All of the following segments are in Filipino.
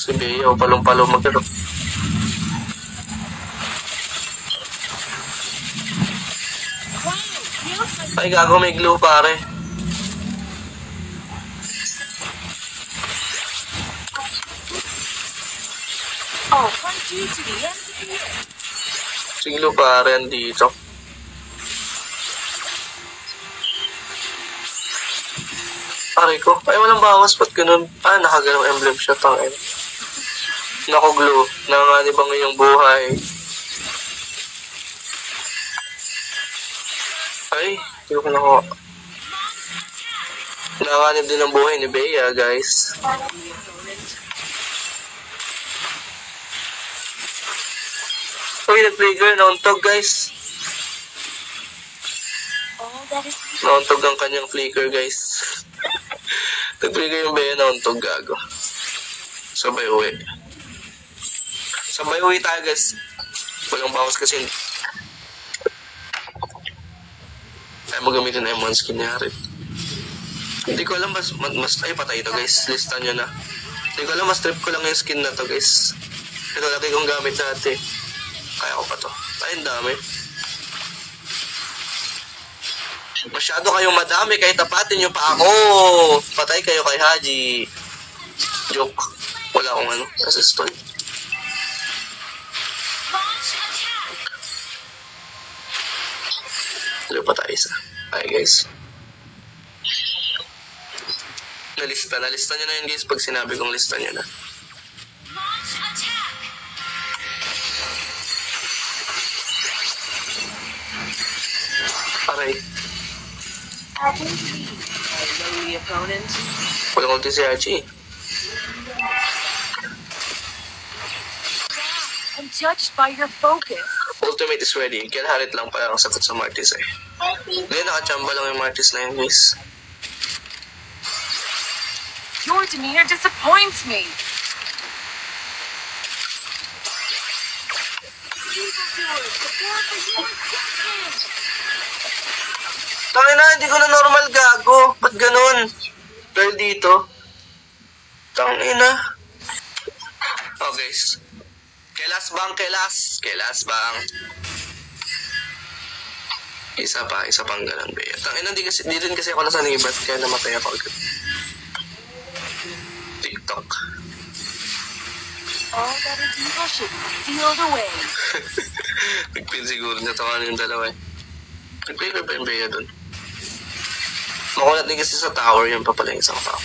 Si Bea, palong-palong magkano. Ay, gago, may glue, pare. Si glue, pare, andito. Pare ko. Ay, walang bawas. Ba't ganun? Ah, nakaganong emblem siya. Tangin. Naku, glue. Nanganganib ang iyong buhay. Ay, hindi ko nakuha. Nanganib din ang buhay ni Bea, guys. Uy, nag-trigger. Nauntog, guys. Nauntog ang kanyang flicker, guys. Nag-trigger yung Bea, nauntog, gago. Sabay uwi. Sabay uwi tayo, guys. Walang bawas kasi. Ay, magamitin na M1 skin niya, Harit. Hindi ko alam, mas ay, patay ito, guys. Listan nyo na. Hindi ko alam, mas trip ko lang yung skin na to, guys. Ito lagi kong gamit dati. Kaya ko pa to. Ay, ang dami. Masyado kayong madami, kahit tapatin nyo pa ako. Patay kayo kay Haji. Joke. Wala akong ano, assistant. Tuloy pa tayo isa. Ay, guys. Nalista nyo na yun, guys, pag sinabi kong lista nyo na. Aray. Walang ulti si Haji. I'm judged by your focus. Ultimate is ready. Harit lang pala ang sagot sa Martis eh. Hindi, nakachamba lang yung Martis na yun, guys. Your demeanor disappoints me. Tangina, hindi ko na normal, gago. Ba't ganun? Dahil dito. Tangina. Oh, guys. Kelas bang. Isa pang ganun, Bea. Tangina, di rin kasi ako nasanibat, kaya namatay ako agad. TikTok. All that is evil should be sealed away. Nagpin siguro na tawanan yung dalawa eh. Nag-play ba yung Bea dun? Makulat din kasi sa tower yung papala yung isang tower.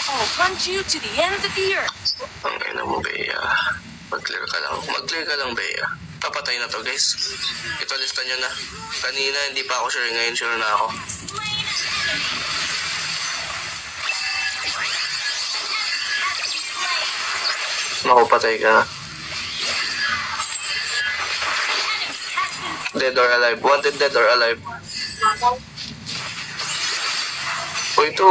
I'll hunt you to the ends of the earth. Ang ina mo, Bea. Mag-clear ka lang, Bea. Papatay na to, guys. Ito, lista nyo na. Kanina, hindi pa ako sure. Ngayon, sure na ako. Makupatay ka na. Dead or alive. Wanted dead or alive. O ito.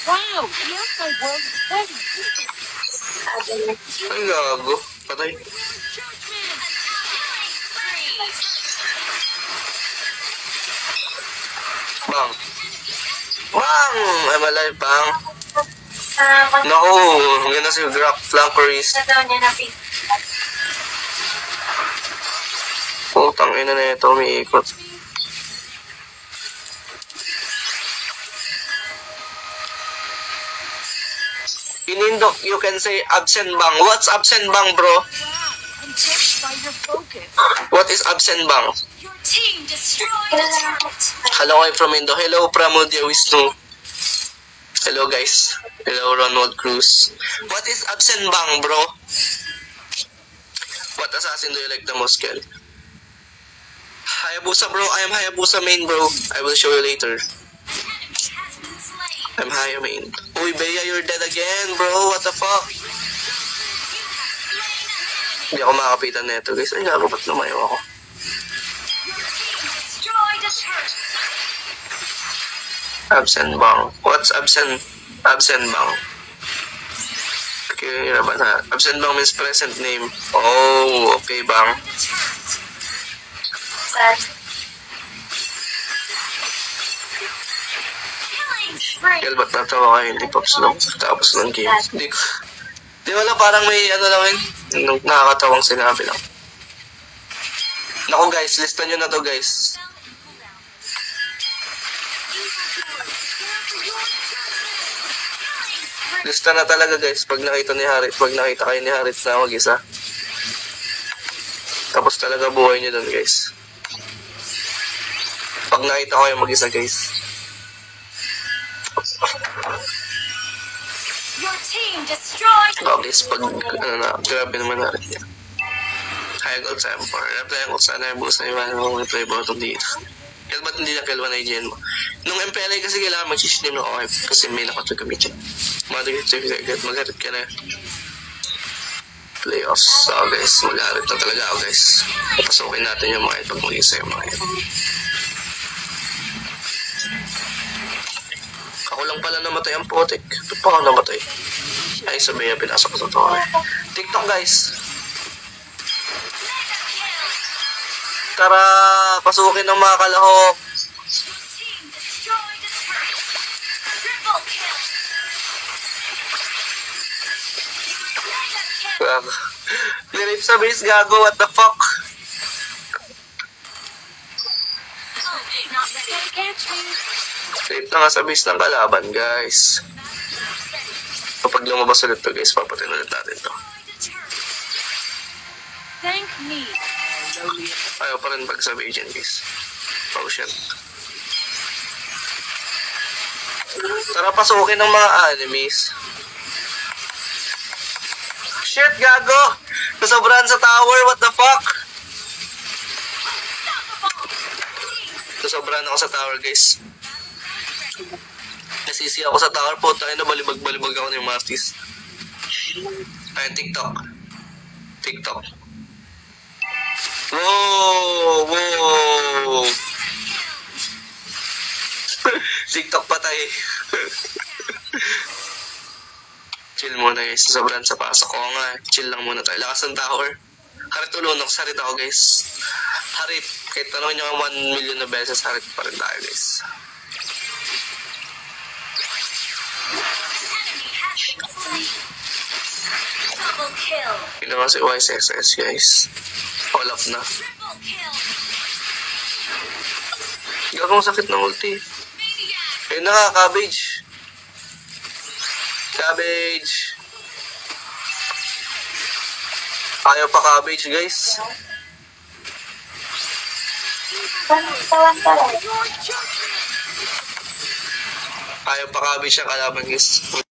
Wow, the outside world is very Ay, gago. Patay. Bang. I'm alive, bang. Naku, yun na si Grap Flankeries. Putang ina na ito, umiikot. Inindok, you can say absent bang. What's absent bang, bro? I'm touched by your focus. What is absent bang? Your team destroyed a turret. Hello, I'm from Indo. Hello, Pramudia Wisnu. Hello, guys. Hello, Ronald Cruz. What is absent bang, bro? What assassin do you like the most, Kel? Hayabusa, bro. I am Hayabusa main, bro. I will show you later. I'm Haya main. Uy, Bea, you're dead again, bro. What the fuck? Hindi ako makapitan neto, guys. Ay, gago, ba't lumayo ako? Absent bang. What's absent? Absent bang. Okay, ba na? Absent bang means present name. Oh, okay bang. strength. Kaya ba't natawa kayo, hindi pops lang. Tapos ng game. Di wala, parang may ano lang yun. Nung nakakatawang sinabi lang. Naku guys, listan nyo na to guys. Lista na talaga guys pag nakita kayo ni Harit na mag-isa. Tapos talaga buhay nyo dun guys. Pag nakita ko kayo mag-isa guys. Your team destroyed. Oh guys, pag ano na, grabe naman Harit niya. High Gold Temper. Replyan ko sana yung bukas na yung mga replay button dito. Kaya ba't hindi na kalwa na i-gen mo? Nung MPLA kasi kailangan mag-system ng OF kasi may nakatugamit yun. Mag-harit ka na. Playoffs. So guys, mag-harit na talaga ako guys. Pasukin natin yung mga pag mag-isa yung mga yun. Ako lang pala namatay ang potek. Ba't pa ako namatay? Ay, sabi niya, pinasok ko sa tower. TikTok guys. Tara, pasukin ng mga kalahok. Team destroyed a turret. Triple kill. Mega kill. Gago. Nirip sa base, gago. What the fuck? Not ready to catch me. Nirip na nga sa base ng kalaban, guys. Kapag lumabas ulit to, guys, papatin ulit natin to. Thank me. Ayaw pa rin pag-sub agent, guys. Oh, shit. Tara, pasukin ng mga enemies. Shit, gago! Nasobrahan sa tower, what the fuck? Nasobrahan ako sa tower, guys. Nasisi ako sa tower po. Tayo na balibag-balibag ako ng Mastis. Ayun, TikTok. TikTok. Wow! Wow! TikTok patay. Chill muna guys. Sobrang sa pasok ko nga. Chill lang muna tayo. Lakas ng tower. Harit ulunok. Harit ako guys. Harit. Kahit tanongin nyo 1 million na beses, harit pa rin tayo guys. Double kill. Hindi naman si YSSS guys. All up na. Triple kill. Gagawang sakit ng ulti. Maniac. Ayun na nga, cabbage. Cabbage. Ayaw pa cabbage guys. Your judgment. Ayaw pa cabbage ang kalaban guys.